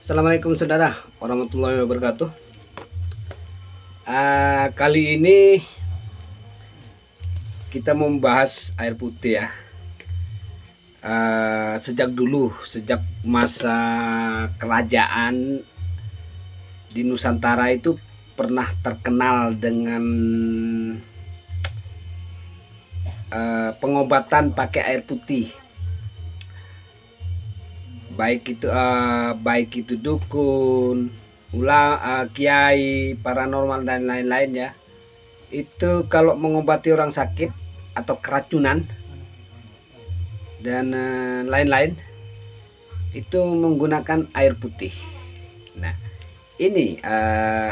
Assalamualaikum saudara warahmatullahi wabarakatuh. Kali ini kita membahas air putih ya. Sejak masa kerajaan di Nusantara itu pernah terkenal dengan pengobatan pakai air putih. Baik itu dukun, kiai, paranormal dan lain-lain ya. Itu kalau mengobati orang sakit atau keracunan dan lain-lain itu menggunakan air putih. Nah, ini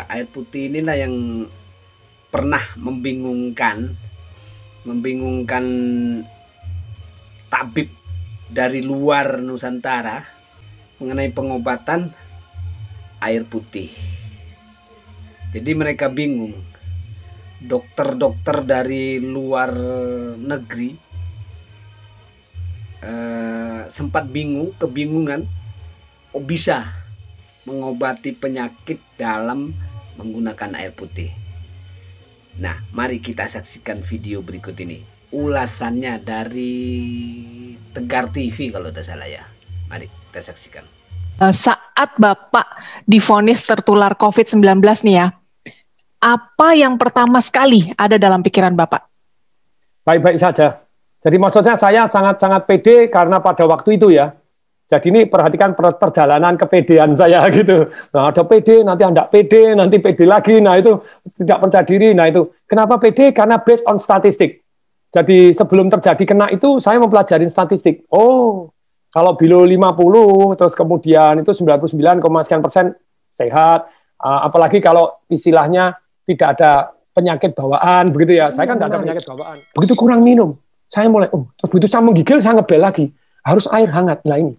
air putih inilah yang pernah membingungkan tabib dari luar Nusantara mengenai pengobatan air putih. Jadi mereka bingung. Dokter-dokter dari luar negeri sempat kebingungan, bisa mengobati penyakit dalam menggunakan air putih. Nah, mari kita saksikan video berikut ini. Ulasannya dari Tegar TV kalau tidak salah ya. Mari kita saksikan. Saat Bapak divonis tertular COVID-19 nih ya, apa yang pertama sekali ada dalam pikiran Bapak? Baik-baik saja. Jadi maksudnya saya sangat-sangat pede karena pada waktu itu ya. Jadi ini perhatikan perjalanan kepedean saya gitu. Nah, ada pede, nanti Anda pede, nanti pede lagi. Nah, itu tidak percaya diri. Nah, itu kenapa pede? Karena based on statistik. Jadi sebelum terjadi kena itu saya mempelajari statistik. Oh, kalau below 50 terus kemudian itu 99,sekian% sehat. Apalagi kalau istilahnya tidak ada penyakit bawaan begitu ya. Saya kan tidak ada penyakit bawaan. Begitu kurang minum, saya mulai begitu saya menggigil saya ngebel lagi. Harus air hangat. Nah ini.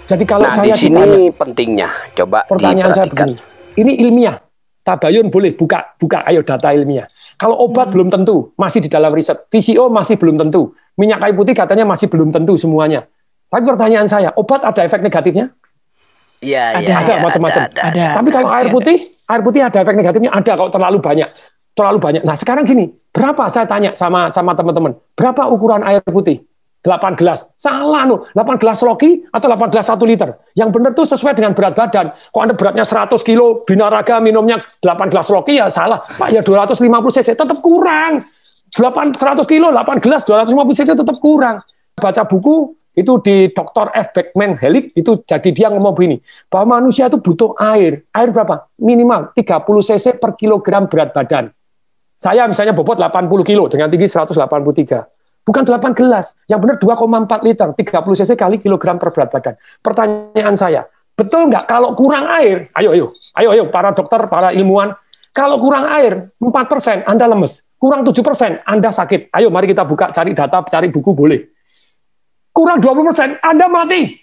Jadi kalau saya di sini ditanya, pentingnya coba pertanyaan saya begini. Ini ilmiah. Tabayun boleh buka ayo data ilmiah. Kalau obat belum tentu, masih di dalam riset. TCO masih belum tentu. Minyak kayu putih katanya masih belum tentu semuanya. Tapi pertanyaan saya, obat ada efek negatifnya? Iya, ada macam-macam. Tapi kalau air putih ada efek negatifnya? Ada kalau terlalu banyak. Nah sekarang gini, berapa saya tanya sama teman-teman, berapa ukuran air putih? 8 gelas. Salah loh, 8 gelas loki atau 8 gelas 1 liter. Yang benar tuh sesuai dengan berat badan. Kok Anda beratnya 100 kilo, binaraga minumnya 8 gelas loki ya salah. Pak ya 250 cc tetap kurang. 100 kilo, 8 gelas, 250 cc tetap kurang. Baca buku itu di Dr. F. Beckman Hellick itu jadi dia ngomong begini, bahwa manusia itu butuh air. Air berapa? Minimal 30 cc per kilogram berat badan. Saya misalnya bobot 80 kilo dengan tinggi 183. Bukan 8 gelas, yang benar 2,4 liter, 30 cc kali kilogram per berat badan. Pertanyaan saya, betul nggak kalau kurang air, ayo para dokter, para ilmuwan, kalau kurang air 4% Anda lemes, kurang 7% Anda sakit. Ayo mari kita buka, cari data, cari buku boleh. Kurang 20% Anda mati.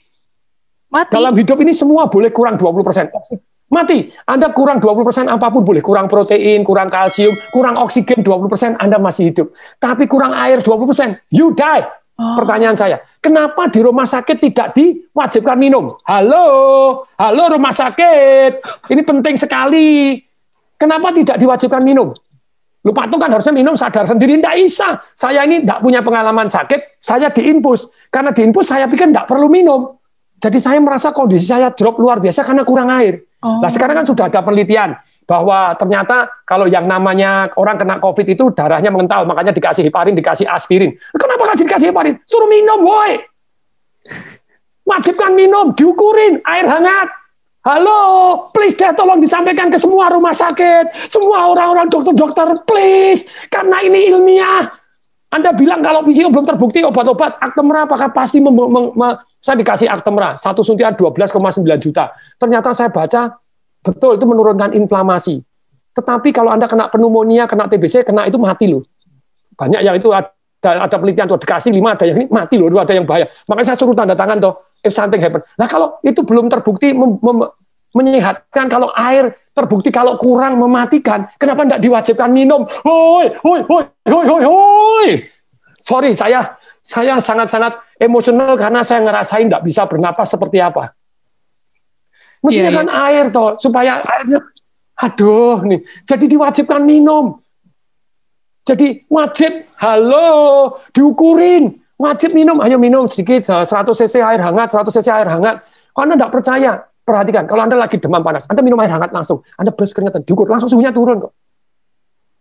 Dalam hidup ini semua boleh kurang 20%. Mati. Anda kurang 20% apapun boleh. Kurang protein, kurang kalsium, kurang oksigen 20% Anda masih hidup. Tapi kurang air 20%, you die. Pertanyaan saya, kenapa di rumah sakit tidak diwajibkan minum? Halo rumah sakit. Ini penting sekali. Kenapa tidak diwajibkan minum? Lupa tuh kan harusnya minum sadar sendiri. Tidak bisa. Saya ini tidak punya pengalaman sakit, saya diinfus. Karena diinfus saya pikir tidak perlu minum. Jadi saya merasa kondisi saya drop luar biasa karena kurang air. Nah sekarang kan sudah ada penelitian bahwa ternyata kalau yang namanya orang kena COVID itu darahnya mengental, makanya dikasih heparin, dikasih aspirin. Kenapa dikasih heparin? Suruh minum, woi. Wajibkan minum, diukurin, air hangat. Halo, please deh tolong disampaikan ke semua rumah sakit, semua orang-orang dokter-dokter, please. Karena ini ilmiah. Anda bilang kalau PCO belum terbukti obat-obat, Actemra apakah pasti saya dikasih Actemra, 1 suntikan 12,9 juta. Ternyata saya baca, betul itu menurunkan inflamasi. Tetapi kalau Anda kena pneumonia, kena TBC, kena itu mati loh. Banyak yang itu ada penelitian tuh dikasih 5, ada yang ini mati loh, ada yang bahaya. Makanya saya suruh tanda tangan tuh, if something happen. Nah kalau itu belum terbukti menyehatkan, kalau air terbukti kalau kurang mematikan, kenapa tidak diwajibkan minum? Hoi. Sorry, saya sangat-sangat emosional karena saya ngerasain tidak bisa bernapas seperti apa. Mestinya kan air toh, supaya airnya, aduh nih, jadi diwajibkan minum. Jadi wajib, halo, diukurin, wajib minum, ayo minum sedikit, 100 cc air hangat, 100 cc air hangat. Kalau Anda tidak percaya, perhatikan, kalau Anda lagi demam panas, Anda minum air hangat langsung, Anda beres keringetan, diukur, langsung suhunya turun kok.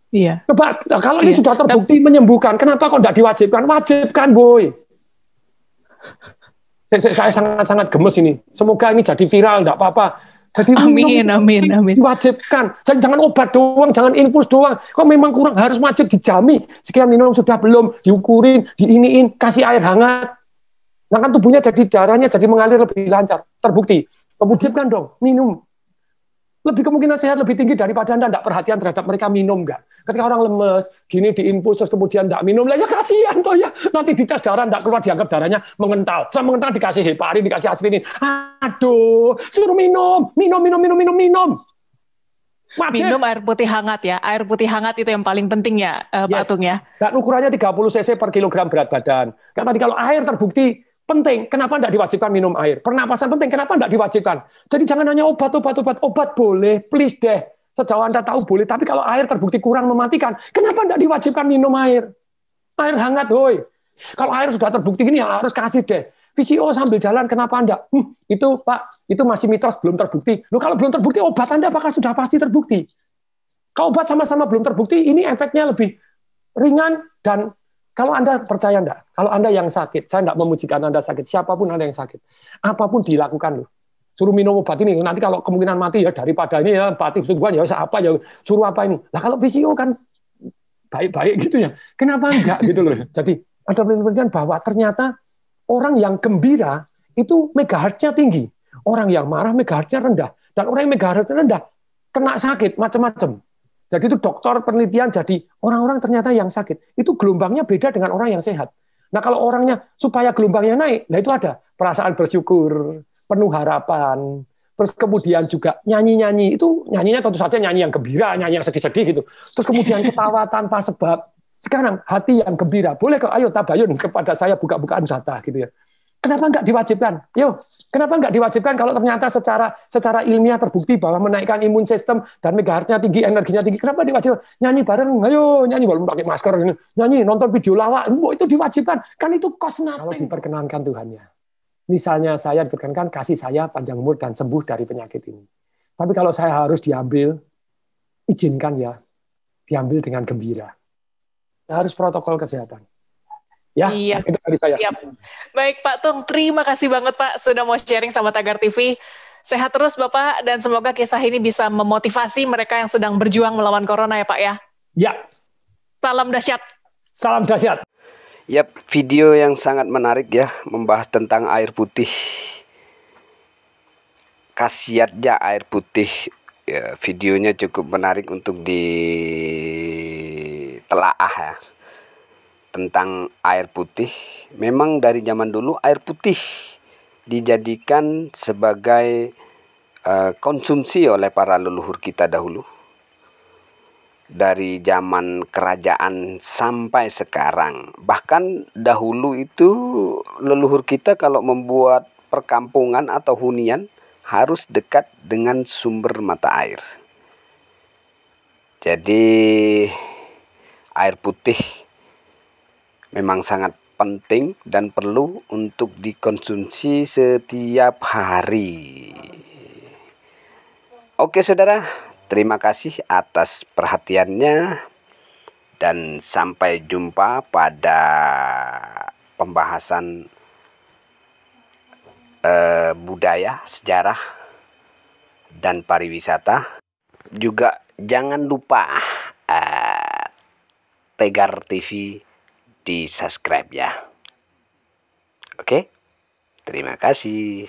Iya. Coba, kalau ini sudah terbukti menyembuhkan, kenapa kok tidak diwajibkan? Wajibkan, boy. Saya sangat-sangat gemes ini. Semoga ini jadi viral, tidak apa-apa. Jadi amin. Diwajibkan. Jadi jangan obat doang, jangan infus doang. Kok memang kurang, harus wajib dijami. Sekian minum sudah belum, diukurin, diiniin, kasih air hangat. Nah kan tubuhnya jadi darahnya jadi mengalir lebih lancar. Terbukti. Wajibkan dong, minum. Lebih kemungkinan sehat lebih tinggi daripada Anda tidak perhatian terhadap mereka minum nggak. Ketika orang lemes, gini diinfus terus kemudian tidak minum, lah ya kasihan toh ya. Nanti dites darah tidak keluar, dianggap darahnya mengental. Setelah mengental dikasih heparin, dikasih aspirin. Aduh, suruh minum. Wajib. Minum air putih hangat ya. Air putih hangat itu yang paling penting ya, Pak Atung ya. Dan ukurannya 30 cc per kilogram berat badan. Karena tadi kalau air terbukti penting, kenapa tidak diwajibkan minum air? Pernapasan penting, kenapa tidak diwajibkan? Jadi jangan hanya obat boleh, please deh. Sejauh Anda tahu boleh, tapi kalau air terbukti kurang mematikan, kenapa tidak diwajibkan minum air? Air hangat, hoi. Kalau air sudah terbukti gini, ya harus kasih deh. VCO sambil jalan, kenapa Anda? Itu Pak, itu masih mitos, belum terbukti. Loh, kalau belum terbukti, obat Anda apakah sudah pasti terbukti? Kalau obat sama-sama belum terbukti, ini efeknya lebih ringan dan kalau Anda percaya enggak, kalau Anda yang sakit, saya enggak memujikan Anda sakit, siapapun Anda yang sakit, apapun dilakukan loh. Suruh minum obat ini, nanti kalau kemungkinan mati ya daripada ini ya mati kesembuhan ya apa ya, suruh apa ini. Lah kalau VCO kan baik-baik gitu ya. Kenapa enggak gitu loh. Jadi ada penelitian bahwa ternyata orang yang gembira itu megahertznya tinggi. Orang yang marah megahertznya rendah. Dan orang yang megahertznya rendah kena sakit macam-macam. Jadi itu dokter penelitian, jadi orang-orang ternyata yang sakit, itu gelombangnya beda dengan orang yang sehat. Nah kalau orangnya supaya gelombangnya naik, nah itu ada perasaan bersyukur, penuh harapan, terus kemudian juga nyanyi-nyanyi, itu nyanyinya tentu saja nyanyi yang gembira, nyanyi yang sedih-sedih gitu. Terus kemudian ketawa tanpa sebab. Sekarang hati yang gembira, boleh kok ayo tabayun kepada saya buka-bukaan zata gitu ya. Kenapa enggak diwajibkan? Yo, kenapa enggak diwajibkan kalau ternyata secara ilmiah terbukti bahwa menaikkan imun sistem dan megahertznya tinggi, energinya tinggi. Kenapa diwajibkan? Nyanyi bareng, ayo nyanyi walaupun pakai masker, nyanyi, nonton video lawak, itu diwajibkan. Kan itu cost nothing. Kalau diperkenankan Tuhannya. Misalnya saya diperkenankan kasih saya panjang umur dan sembuh dari penyakit ini. Tapi kalau saya harus diambil, izinkan ya, diambil dengan gembira. Harus protokol kesehatan. Ya, iya. Itu dari saya. Iya. Baik Pak Tung, terima kasih banget Pak sudah mau sharing sama Tagar TV. Sehat terus Bapak dan semoga kisah ini bisa memotivasi mereka yang sedang berjuang melawan corona ya Pak ya. Ya. Salam dahsyat. Salam dahsyat. Yap, video yang sangat menarik ya, membahas tentang air putih. Khasiatnya air putih. Ya, videonya cukup menarik untuk ditelaah ya. Tentang air putih, memang dari zaman dulu air putih dijadikan sebagai konsumsi oleh para leluhur kita dahulu. Dari zaman kerajaan sampai sekarang. Bahkan dahulu itu leluhur kita kalau membuat perkampungan atau hunian harus dekat dengan sumber mata air. Jadi air putih memang sangat penting dan perlu untuk dikonsumsi setiap hari. Oke saudara, terima kasih atas perhatiannya dan sampai jumpa pada pembahasan budaya, sejarah, dan pariwisata. Juga jangan lupa Tegar TV di subscribe ya. Oke, terima kasih.